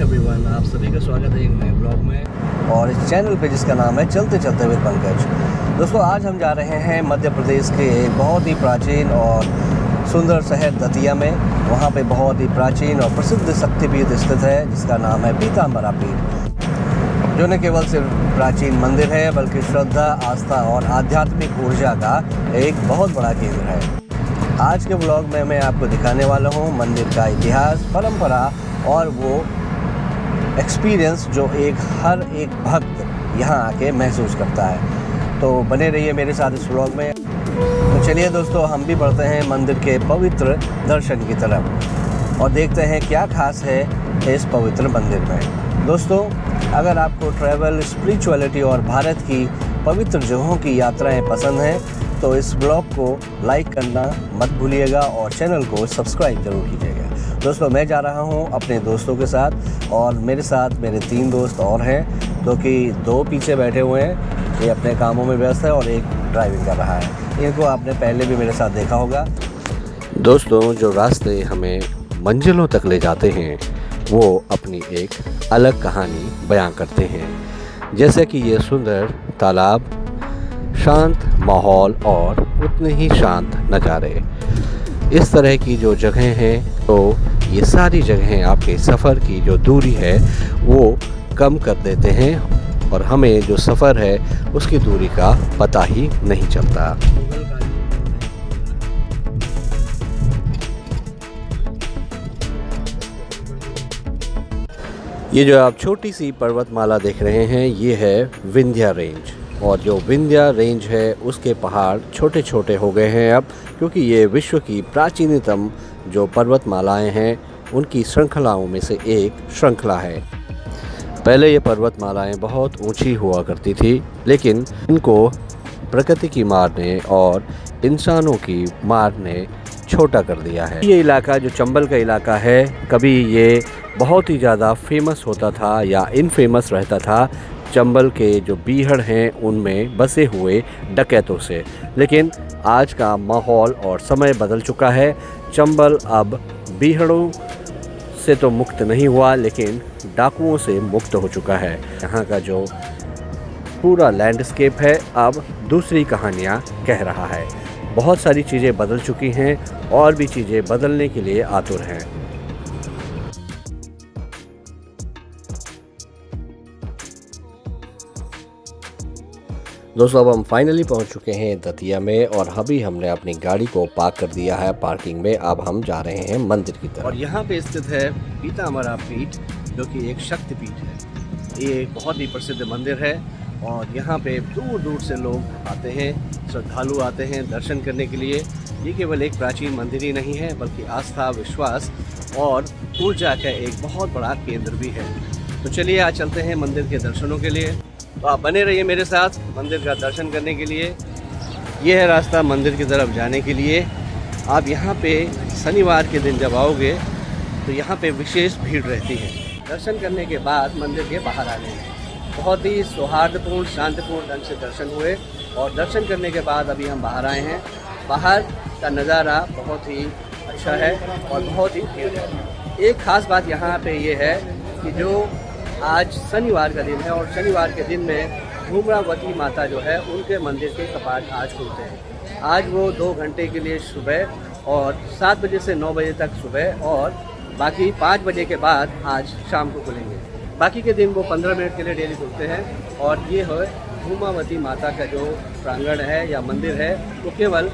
Everyone, आप सभी का स्वागत है एक नए ब्लॉग में और इस चैनल पे जिसका नाम है चलते चलते विद पंकज। दोस्तों, आज हम जा रहे हैं मध्य प्रदेश के एक बहुत ही प्राचीन और सुंदर शहर दतिया में। वहाँ पे बहुत ही प्राचीन और प्रसिद्ध शक्तिपीठ स्थित है जिसका नाम है पीताम्बरा पीठ, जो न केवल सिर्फ प्राचीन मंदिर है बल्कि श्रद्धा, आस्था और आध्यात्मिक ऊर्जा का एक बहुत बड़ा केंद्र है। आज के ब्लॉग में मैं आपको दिखाने वाला हूँ मंदिर का इतिहास, परंपरा और वो एक्सपीरियंस जो हर एक भक्त यहाँ आके महसूस करता है। तो बने रहिए मेरे साथ इस ब्लॉग में। तो चलिए दोस्तों, हम भी बढ़ते हैं मंदिर के पवित्र दर्शन की तरफ और देखते हैं क्या खास है इस पवित्र मंदिर में। दोस्तों, अगर आपको ट्रैवल, स्पिरिचुअलिटी और भारत की पवित्र जगहों की यात्राएं पसंद हैं तो इस ब्लॉग को लाइक करना मत भूलिएगा और चैनल को सब्सक्राइब जरूर कीजिएगा। दोस्तों, मैं जा रहा हूं अपने दोस्तों के साथ और मेरे साथ मेरे 3 दोस्त और हैं, जो कि 2 पीछे बैठे हुए हैं। ये अपने कामों में व्यस्त है और एक ड्राइविंग कर रहा है। इनको आपने पहले भी मेरे साथ देखा होगा। दोस्तों, जो रास्ते हमें मंजिलों तक ले जाते हैं वो अपनी एक अलग कहानी बयां करते हैं, जैसे कि ये सुंदर तालाब, शांत माहौल और उतने ही शांत नज़ारे। इस तरह की जो जगहें हैं, तो ये सारी जगहें आपके सफ़र की जो दूरी है वो कम कर देते हैं और हमें जो सफ़र है उसकी दूरी का पता ही नहीं चलता। ये जो आप छोटी सी पर्वतमाला देख रहे हैं ये है विंध्या रेंज, और जो विंध्या रेंज है उसके पहाड़ छोटे छोटे हो गए हैं अब, क्योंकि ये विश्व की प्राचीनतम जो पर्वतमालाएं हैं उनकी श्रृंखलाओं में से एक श्रृंखला है। पहले ये पर्वतमालाएं बहुत ऊंची हुआ करती थी, लेकिन इनको प्रकृति की मार ने और इंसानों की मार ने छोटा कर दिया है। ये इलाका जो चंबल का इलाका है, कभी ये बहुत ही ज़्यादा फेमस होता था या इनफेमस रहता था चंबल के जो बीहड़ हैं उनमें बसे हुए डकैतों से। लेकिन आज का माहौल और समय बदल चुका है। चंबल अब बीहड़ों से तो मुक्त नहीं हुआ, लेकिन डाकुओं से मुक्त हो चुका है। यहाँ का जो पूरा लैंडस्केप है अब दूसरी कहानियाँ कह रहा है। बहुत सारी चीज़ें बदल चुकी हैं और भी चीज़ें बदलने के लिए आतुर हैं। दोस्तों, अब हम फाइनली पहुंच चुके हैं दतिया में और अभी हमने अपनी गाड़ी को पार्क कर दिया है पार्किंग में। अब हम जा रहे हैं मंदिर की तरफ। और यहाँ पे स्थित है पीताम्बरा पीठ, जो कि एक शक्तिपीठ है। ये एक बहुत ही प्रसिद्ध मंदिर है और यहाँ पे दूर दूर से लोग आते हैं, श्रद्धालु आते हैं दर्शन करने के लिए। ये केवल एक प्राचीन मंदिर ही नहीं है बल्कि आस्था, विश्वास और ऊर्जा का एक बहुत बड़ा केंद्र भी है। तो चलिए आज चलते हैं मंदिर के दर्शनों के लिए। तो आप बने रहिए मेरे साथ मंदिर का दर्शन करने के लिए। ये है रास्ता मंदिर की तरफ जाने के लिए। आप यहाँ पे शनिवार के दिन जब आओगे तो यहाँ पे विशेष भीड़ रहती है। दर्शन करने के बाद मंदिर के बाहर आने में बहुत ही सौहार्दपूर्ण, शांतिपूर्ण ढंग से दर्शन हुए और दर्शन करने के बाद अभी हम बाहर आए हैं। बाहर का नज़ारा बहुत ही अच्छा है और बहुत ही भीड़ है। एक ख़ास बात यहाँ पे ये है कि जो आज शनिवार का दिन है और शनिवार के दिन में भूमरावती माता जो है उनके मंदिर के कपाट आज खुलते हैं। आज वो 2 घंटे के लिए सुबह और 7 बजे से 9 बजे तक सुबह और बाकी 5 बजे के बाद आज शाम को खुलेंगे। बाकी के दिन वो 15 मिनट के लिए डेली खुलते हैं। और ये है भूमावती माता का जो प्रांगण है या मंदिर है वो केवल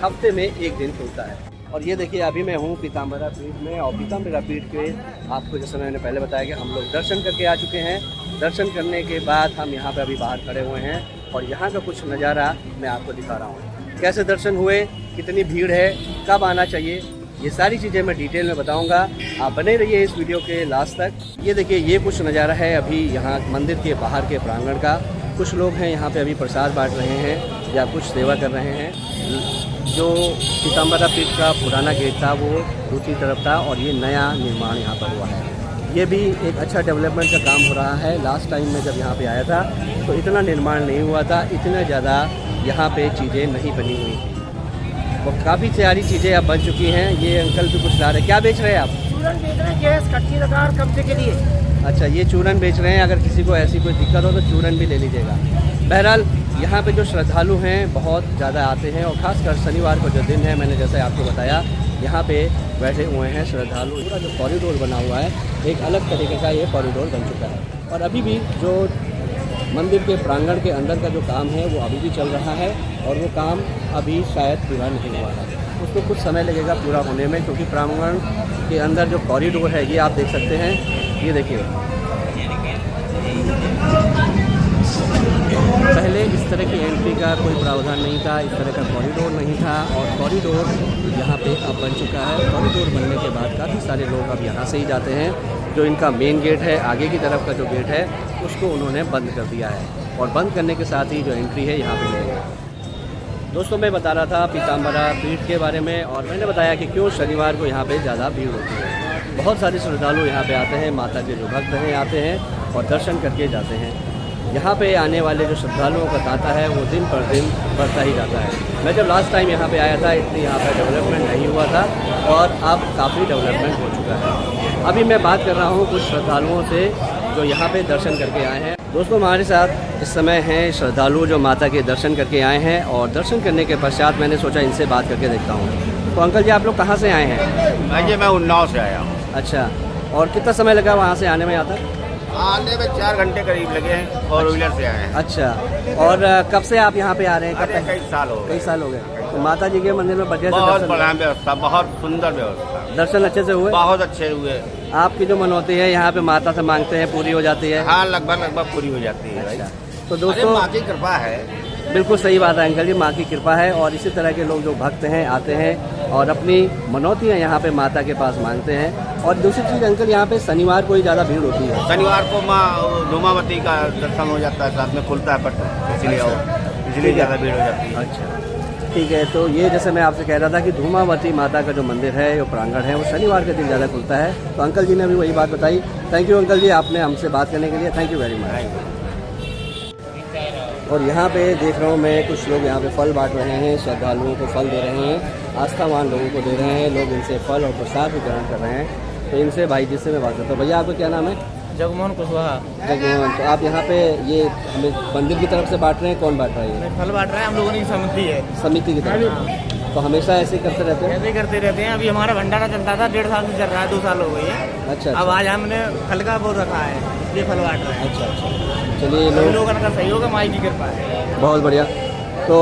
हफ्ते में 1 दिन खुलता है। और ये देखिए, अभी मैं हूँ पीताम्बरा पीठ में और पीताम्बरा पीठ के आपको जैसे मैंने पहले बताया कि हम लोग दर्शन करके आ चुके हैं। दर्शन करने के बाद हम यहाँ पे अभी बाहर खड़े हुए हैं और यहाँ का कुछ नज़ारा मैं आपको दिखा रहा हूँ। कैसे दर्शन हुए, कितनी भीड़ है, कब आना चाहिए, ये सारी चीज़ें मैं डिटेल में बताऊँगा। आप बने रहिए इस वीडियो के लास्ट तक। ये देखिए, ये कुछ नज़ारा है अभी यहाँ मंदिर के बाहर के प्रांगण का। कुछ लोग हैं यहाँ पे अभी प्रसाद बांट रहे हैं या कुछ सेवा कर रहे हैं। जो पीताम्बरा पीठ का पुराना गेट था वो दूसरी तरफ था और ये नया निर्माण यहाँ पर हुआ है। ये भी एक अच्छा डेवलपमेंट का काम हो रहा है। लास्ट टाइम में जब यहाँ पे आया था तो इतना निर्माण नहीं हुआ था, इतना ज़्यादा यहाँ पे चीज़ें नहीं बनी हुई थी। वो काफ़ी सारी चीज़ें अब बन चुकी हैं। ये अंकल भी कुछ ला रहे हैं। क्या बेच रहे हैं आप? चूरन बेच रहे हैं, गैस कच्ची लकार कब्जे के लिए। अच्छा, ये चूरन बेच रहे हैं, अगर किसी को ऐसी कोई दिक्कत हो तो चूरन भी ले लीजिएगा। बहरहाल यहाँ पे जो श्रद्धालु हैं बहुत ज़्यादा आते हैं, और ख़ासकर शनिवार को जो दिन है, मैंने जैसे आपको बताया, यहाँ पे बैठे हुए हैं श्रद्धालु। पूरा जो कॉरिडोर बना हुआ है, एक अलग तरीके का ये कॉरिडोर बन चुका है, और अभी भी जो मंदिर के प्रांगण के अंदर का जो काम है वो अभी भी चल रहा है, और वो काम अभी शायद पूरा नहीं हुआ है। उसको कुछ समय लगेगा पूरा होने में, क्योंकि प्रांगण के अंदर जो कॉरिडोर है ये आप देख सकते हैं, ये देखिए पहले इस तरह की एंट्री का कोई प्रावधान नहीं था, इस तरह का कॉरिडोर नहीं था, और कॉरिडोर यहाँ पे अब बन चुका है। कॉरिडोर बनने के बाद काफ़ी सारे लोग अब यहाँ से ही जाते हैं। जो इनका मेन गेट है, आगे की तरफ का जो गेट है, उसको उन्होंने बंद कर दिया है, और बंद करने के साथ ही जो एंट्री है यहाँ पे मिलेगी। दोस्तों, मैं बता रहा था पीताम्बरा पीठ के बारे में, और मैंने बताया कि क्यों शनिवार को यहाँ पे ज़्यादा भीड़ होती है। बहुत सारे श्रद्धालु यहाँ पे आते हैं, माता के जो भक्त हैं आते हैं और दर्शन करके जाते हैं। यहाँ पे आने वाले जो श्रद्धालुओं का तांता है वो दिन पर दिन बढ़ता ही जाता है। मैं जब लास्ट टाइम यहाँ पे आया था, इतनी यहाँ पे डेवलपमेंट नहीं हुआ था, और अब काफ़ी डेवलपमेंट हो चुका है। अभी मैं बात कर रहा हूँ कुछ श्रद्धालुओं से जो यहाँ पे दर्शन करके आए हैं। दोस्तों, हमारे साथ इस समय हैं श्रद्धालु जो माता के दर्शन करके आए हैं, और दर्शन करने के पश्चात मैंने सोचा इनसे बात करके देखता हूँ। तो अंकल जी, आप लोग कहाँ से आए हैं? मैं उन्नाव से आया हूँ। अच्छा, और कितना समय लगा वहाँ से आने में यहाँ तक? आने में 4 घंटे करीब लगे हैं, फोर व्हीलर से आए हैं। अच्छा, और कब से आप यहाँ पे आ रहे हैं? अरे कई साल हो गए। तो माता जी के मंदिर में बढ़िया से बहुत दर्शन, बढ़िया व्यवस्था, बहुत सुंदर व्यवस्था, दर्शन अच्छे से हुए? बहुत अच्छे हुए। आपकी जो मनौती है यहाँ पे माता से मांगते हैं, पूरी हो जाती है? हाँ, लगभग पूरी हो जाती है। अच्छा, तो दोस्तों माँ की कृपा है। बिल्कुल सही बात है अंकल जी, माँ की कृपा है, और इसी तरह के लोग जो भक्त हैं आते हैं और अपनी मनौतियाँ यहाँ पे माता के पास मांगते हैं। और दूसरी चीज़ अंकल, यहाँ पे शनिवार को ही ज़्यादा भीड़ होती है। शनिवार को माँ धूमावती का दर्शन हो जाता है, साथ में खुलता है पट, इसलिए ज़्यादा भीड़ हो जाती है। अच्छा, ठीक है। तो ये जैसे मैं आपसे कह रहा था कि धूमावती माता का जो मंदिर है, जो प्रांगण है, वो शनिवार के दिन ज़्यादा खुलता है। तो अंकल जी ने भी वही बात बताई। थैंक यू अंकल जी, आपने हमसे बात करने के लिए, थैंक यू वेरी मच। और यहाँ पे देख रहा हूँ मैं, कुछ लोग यहाँ पे फल बांट रहे हैं, श्रद्धालुओं को फल दे रहे हैं, आस्थावान लोगों को दे रहे हैं। लोग इनसे फल और प्रसाद भी ग्रहण कर रहे हैं। तो इनसे भाई जी से मैं बात करता हूँ। भैया, आपका क्या नाम है? जगमोहन कुशवाहा। जगमोहन। तो आप यहाँ पे ये हमें मंदिर की तरफ से बांट रहे हैं? कौन बांट रहा है? फल बांट रहे हैं, हम लोगों की समिति है। समिति की तरफ? तो हमेशा ऐसे ही करते रहते हैं? ऐसे ही करते रहते हैं। अभी हमारा भंडारा चलता था, 1.5 साल से चल रहा है, 2 साल हो गई है। अच्छा, अब आज हमने फल का वो रखा है, ये फल बांट रहे हैं। अच्छा, चलिए। लोगों का सहयोग है, माई की कृपा है। बहुत बढ़िया। तो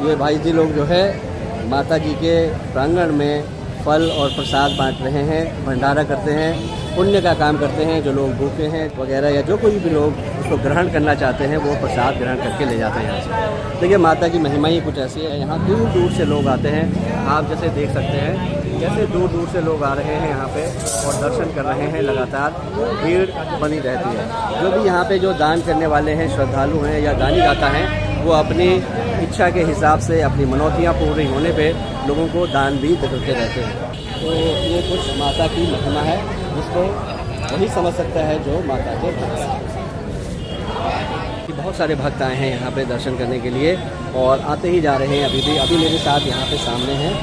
ये भाई जी लोग जो है माता जी के प्रांगण में फल और प्रसाद बांट रहे हैं, भंडारा करते हैं, पुण्य का काम करते हैं। जो लोग भूखे हैं वगैरह, या जो कोई भी लोग उसको ग्रहण करना चाहते हैं, वो प्रसाद ग्रहण करके ले जाते हैं यहाँ से। देखिए, माता की महिमा ही कुछ ऐसी है। यहाँ दूर दूर से लोग आते हैं, आप जैसे देख सकते हैं, जैसे दूर दूर से लोग आ रहे हैं यहाँ पे और दर्शन कर रहे हैं। लगातार भीड़ बनी रहती है। जो भी यहाँ पे जो दान करने वाले हैं, श्रद्धालु हैं या दानी दाता हैं, वो अपनी इच्छा के हिसाब से, अपनी मनौतियाँ पूरी होने पे लोगों को दान भी देते रहते हैं। तो ये कुछ माता की महिमा है, जिसको वही समझ सकता है जो माता के भक्त हैं। बहुत सारे भक्त आए हैं यहाँ पे दर्शन करने के लिए, और आते ही जा रहे हैं अभी भी। अभी मेरे साथ यहाँ पे सामने हैं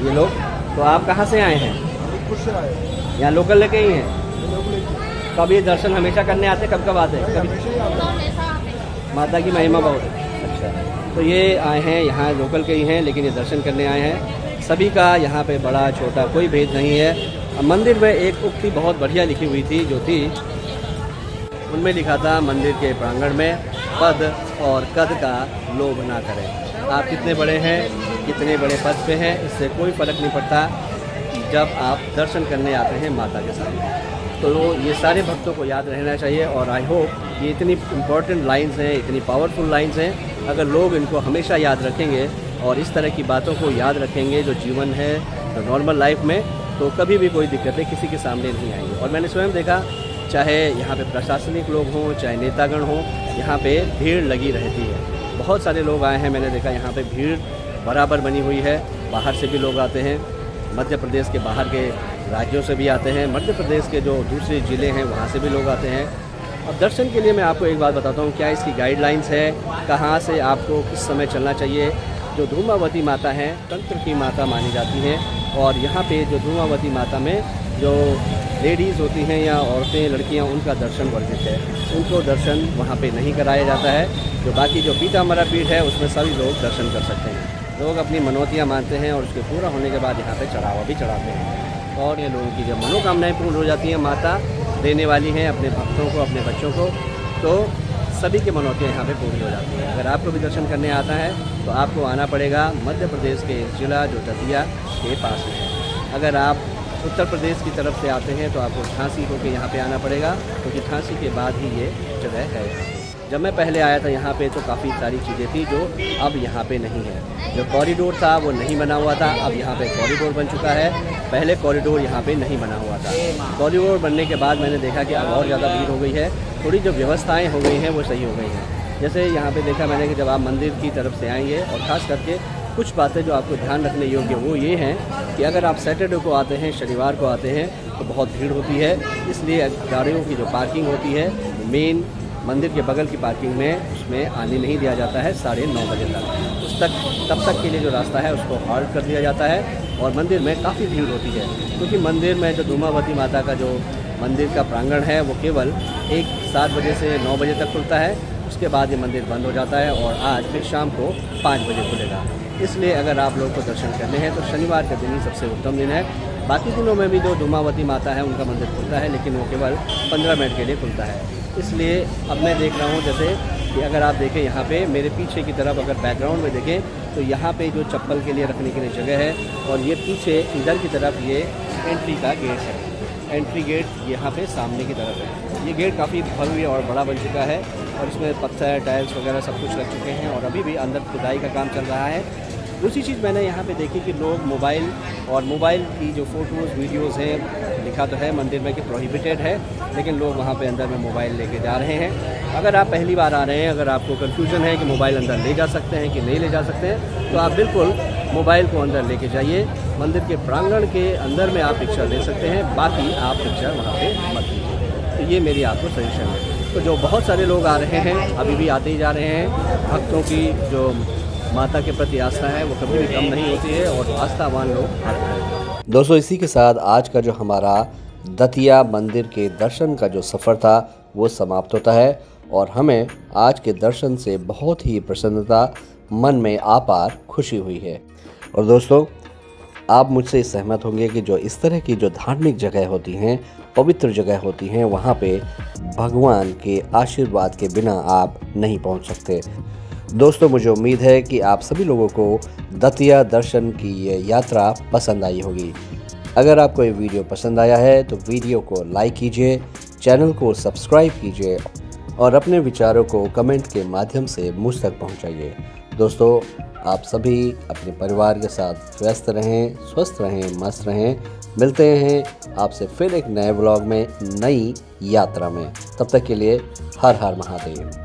ये लोग। तो आप कहाँ से आए हैं? यहाँ लोकल लेके ही हैं? कब ये दर्शन हमेशा करने आते, कब कब आते हैं? कभी? माता की महिमा बहुत है। अच्छा, तो ये आए हैं, यहाँ लोकल के ही हैं, लेकिन ये दर्शन करने आए हैं। सभी का यहाँ पे बड़ा छोटा कोई भेद नहीं है। मंदिर में एक उक्ति बहुत बढ़िया लिखी हुई थी, जो थी, उनमें लिखा था, मंदिर के प्रांगण में पद और कद का लोभ ना करें। आप कितने बड़े हैं, कितने बड़े पद पे हैं, इससे कोई फ़र्क नहीं पड़ता जब आप दर्शन करने आते हैं माता के सामने। तो ये सारे भक्तों को याद रहना चाहिए। और आई होप ये इतनी इम्पोर्टेंट लाइन्स हैं, इतनी पावरफुल लाइन्स हैं, अगर लोग इनको हमेशा याद रखेंगे और इस तरह की बातों को याद रखेंगे जो जीवन है, जो नॉर्मल लाइफ में, तो कभी भी कोई दिक्कतें किसी के सामने नहीं आएंगी। और मैंने स्वयं देखा, चाहे यहाँ पे प्रशासनिक लोग हों, चाहे नेतागण हों, यहाँ पे भीड़ लगी रहती है। बहुत सारे लोग आए हैं, मैंने देखा यहाँ पे भीड़ बराबर बनी हुई है। बाहर से भी लोग आते हैं, मध्य प्रदेश के बाहर के राज्यों से भी आते हैं, मध्य प्रदेश के जो दूसरे ज़िले हैं वहाँ से भी लोग आते हैं। अब दर्शन के लिए मैं आपको एक बात बताता हूँ, क्या इसकी गाइडलाइंस है, कहाँ से आपको किस समय चलना चाहिए। जो धूमावती माता हैं, तंत्र की माता मानी जाती हैं, और यहाँ पे जो धूमावती माता में जो लेडीज़ होती हैं या औरतें लड़कियां उनका दर्शन वर्जित है, उनको दर्शन वहाँ पे नहीं कराया जाता है। जो बाकी जो पीताम्बरा पीठ है उसमें सभी लोग दर्शन कर सकते हैं। लोग अपनी मनौतियाँ मानते हैं और उसके पूरा होने के बाद यहाँ पे चढ़ावा भी चढ़ाते हैं और ये लोगों की जब मनोकामनाएँ पूर्ण हो जाती हैं, माता देने वाली हैं अपने भक्तों को, अपने बच्चों को, तो सभी की मनौतियाँ यहाँ पे पूरी हो जाती हैं। अगर आपको भी दर्शन करने आता है तो आपको आना पड़ेगा मध्य प्रदेश के जिला जो दतिया के पास में है। अगर आप उत्तर प्रदेश की तरफ से आते हैं तो आपको झांसी होकर यहाँ पे आना पड़ेगा, क्योंकि झांसी के बाद ही ये जगह है। जब मैं पहले आया था यहाँ पे तो काफ़ी सारी चीज़ें थी जो अब यहाँ पे नहीं है। जो कॉरिडोर था वो नहीं बना हुआ था, अब यहाँ पे कॉरिडोर बन चुका है। पहले कॉरिडोर यहाँ पे नहीं बना हुआ था। कॉरिडोर बनने के बाद मैंने देखा कि अब और ज़्यादा भीड़ हो गई है। थोड़ी जो व्यवस्थाएँ हो गई हैं वो सही हो गई हैं। जैसे यहाँ पे देखा मैंने कि जब आप मंदिर की तरफ से आएंगे, और ख़ास करके कुछ बातें जो आपको ध्यान रखने योग्य वो ये हैं कि अगर आप सैटरडे को आते हैं, शनिवार को आते हैं तो बहुत भीड़ होती है। इसलिए गाड़ियों की जो पार्किंग होती है मेन मंदिर के बगल की पार्किंग में उसमें आने नहीं दिया जाता है 9:30 बजे तक। तब तक के लिए जो रास्ता है उसको हॉल्ट कर दिया जाता है और मंदिर में काफ़ी भीड़ होती है, क्योंकि मंदिर में जो धूमावती माता का जो मंदिर का प्रांगण है वो केवल 7 बजे से 9 बजे तक खुलता है। उसके बाद ये मंदिर बंद हो जाता है और आज फिर शाम को 5 बजे खुलेगा। इसलिए अगर आप लोगों को दर्शन करने हैं तो शनिवार का दिन ही सबसे उत्तम दिन है। बाकी दिनों में भी जो धूमावती माता है उनका मंदिर खुलता है, लेकिन वो केवल 15 मिनट के लिए खुलता है। इसलिए अब मैं देख रहा हूँ जैसे कि अगर आप देखें यहाँ पे मेरे पीछे की तरफ, अगर बैकग्राउंड में देखें तो यहाँ पे जो चप्पल के लिए रखने के लिए जगह है, और ये पीछे इधर की तरफ ये एंट्री का गेट है। एंट्री गेट यहाँ पे सामने की तरफ है। ये गेट काफ़ी भव्य और बड़ा बन चुका है और इसमें पत्थर, टाइल्स वगैरह सब कुछ लग चुके हैं और अभी भी अंदर खुदाई का काम चल रहा है। दूसरी चीज़ मैंने यहाँ पे देखी कि लोग मोबाइल की जो फ़ोटोज़ वीडियोज़ हैं, लिखा तो है मंदिर में कि प्रोहिबिटेड है, लेकिन लोग वहाँ पे अंदर में मोबाइल लेके जा रहे हैं। अगर आप पहली बार आ रहे हैं, अगर आपको कन्फ्यूज़न है कि मोबाइल अंदर ले जा सकते हैं कि नहीं ले जा सकते हैं, तो आप बिल्कुल मोबाइल को अंदर लेके जाइए। मंदिर के प्रांगण के अंदर में आप पिक्चर ले सकते हैं, बाकी आप पिक्चर वहाँ पर मत लीजिए। तो ये मेरी आपको सजेशन है। तो जो बहुत सारे लोग आ रहे हैं, अभी भी आते ही जा रहे हैं। भक्तों की जो माता के प्रति आस्था है वो कभी भी कम नहीं होती है और आस्थावान लोग आते हैं। दोस्तों, इसी के साथ आज का जो हमारा दतिया मंदिर के दर्शन का जो सफ़र था वो समाप्त होता है और हमें आज के दर्शन से बहुत ही प्रसन्नता, मन में आपार खुशी हुई है। और दोस्तों, आप मुझसे सहमत होंगे कि जो इस तरह की जो धार्मिक जगह होती हैं, पवित्र जगह होती हैं, वहाँ पे भगवान के आशीर्वाद के बिना आप नहीं पहुँच सकते। दोस्तों, मुझे उम्मीद है कि आप सभी लोगों को दतिया दर्शन की ये यात्रा पसंद आई होगी। अगर आपको ये वीडियो पसंद आया है तो वीडियो को लाइक कीजिए, चैनल को सब्सक्राइब कीजिए और अपने विचारों को कमेंट के माध्यम से मुझ तक पहुंचाइए। दोस्तों, आप सभी अपने परिवार के साथ व्यस्त रहें, स्वस्थ रहें, मस्त रहें। मिलते हैं आपसे फिर एक नए व्लॉग में, नई यात्रा में। तब तक के लिए हर हर महादेव।